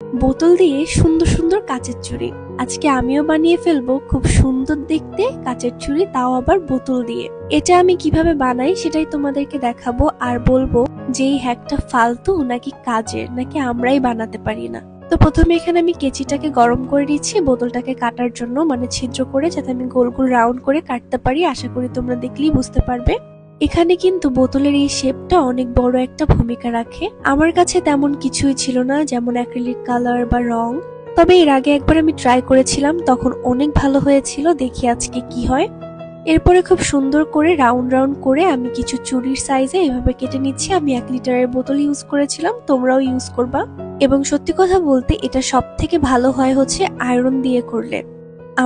বোতল দিয়ে সুন্দর সুন্দর কাচের চুড়ি। আজকে আমিও বানিয়ে ফেলবো খুব সুন্দর দেখতে কাচের চুড়ি, তাও আবার বোতল দিয়ে। এটা আমি কিভাবে বানাই সেটাই তোমাদেরকে দেখাবো, আর বলবো যে এই হ্যাকটা ফালতু নাকি কাজের, নাকি আমরাই বানাতে পারি না। তো প্রথমে এখানে আমি কেচিটাকে গরম করে নিচ্ছি বোতলটাকে কাটার জন্য, মানে ছিদ্র করে, যাতে আমি গোল গোল রাউন্ড করে কাটতে পারি। আশা করি তোমরা দেখলেই বুঝতে পারবে। এখানে কিন্তু বোতলের এই শেপটা অনেক বড় একটা ভূমিকা রাখে। আমার কাছে তেমন কিছুই ছিল না, যেমন অ্যাক্রিলিক কালার বা রং। তবে এর আগে একবার আমি ট্রাই করেছিলাম, তখন অনেক ভালো হয়েছিল। দেখি আজকে কি হয়। এরপরে খুব সুন্দর করে রাউন্ড রাউন্ড করে আমি কিছু চুড়ির সাইজে এভাবে কেটে নিচ্ছি। আমি 1 লিটারের বোতল ইউজ করেছিলাম, তোমরাও ইউজ করবা। এবং সত্যি কথা বলতে এটা সব থেকে ভালো হয় হচ্ছে আয়রন দিয়ে করলে।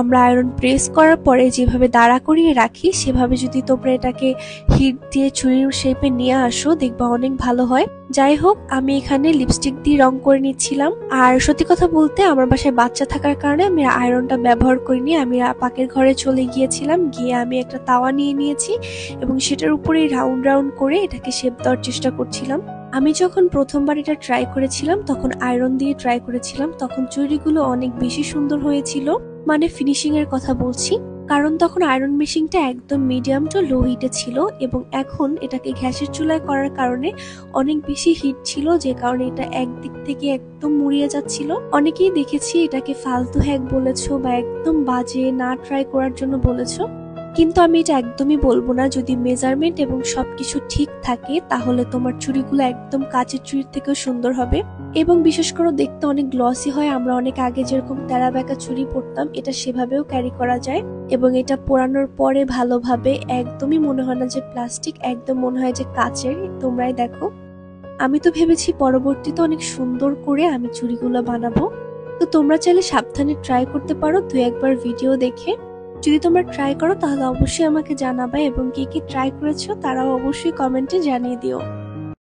আমরা আয়রন প্রেস করার পরে যেভাবে দাঁড়া করিয়ে রাখি, সেভাবে যদি তোমরা এটাকে হিট দিয়ে চুড়ির শেপে নিয়ে আসো, দেখবা অনেক ভালো হয়। যাই হোক, আমি এখানে লিপস্টিক দিয়ে রং করে নিচ্ছিলাম। আর সত্যি কথা বলতে আমার বাসায় বাচ্চা থাকার কারণে আমি আয়রনটা ব্যবহার করিনি। আমি পাকের ঘরে চলে গিয়েছিলাম, গিয়ে আমি একটা তাওয়া নিয়ে নিয়েছি এবং সেটার উপরে রাউন্ড রাউন্ড করে এটাকে শেপ দেওয়ার চেষ্টা করছিলাম। আমি যখন প্রথমবার এটা ট্রাই করেছিলাম তখন আয়রন দিয়ে ট্রাই করেছিলাম, তখন চুড়িগুলো অনেক বেশি সুন্দর হয়েছিল। মানে ফিনিশিং এর কথা বলছি, কারণ তখন আয়রন মেশিনটা একদম মিডিয়াম টু লো হিটে ছিল, এবং এখন এটাকে গ্যাসের চুলায় করার কারণে অনেক বেশি হিট ছিল, যে কারণে এটা একদিক থেকে একদম মুড়িয়ে যাচ্ছিল। অনেকেই দেখেছি এটাকে ফালতু হ্যাক বলেছো বা একদম বাজে, না ট্রাই করার জন্য বলেছো, কিন্তু আমি এটা একদমই বলবো না। যদি মেজারমেন্ট এবং সবকিছু ঠিক থাকে তাহলে তোমার চুড়িগুলো একদম কাচের চুড়ির থেকেও সুন্দর হবে, এবং বিশেষ করে দেখতে অনেক গ্লসি হয়। আমরা অনেক আগে যেরকম তেরা বেঁকা চুড়ি পরতাম, এটা সেভাবেও ক্যারি করা যায়, এবং এটা পরানোর পরে ভালোভাবে একদমই মনে হয় না যে প্লাস্টিক, একদম মনে হয় যে কাচের। তোমরাই দেখো, আমি তো ভেবেছি পরবর্তীতে অনেক সুন্দর করে আমি চুড়িগুলো বানাবো। তো তোমরা চাইলে সাবধানে ট্রাই করতে পারো 2-1 বার ভিডিও দেখে। যদি তোমরা ট্রাই করো তাহলে অবশ্যই আমাকে জানাবে, এবং কে কে ট্রাই করেছো তারাও অবশ্যই কমেন্টে জানিয়ে দিও।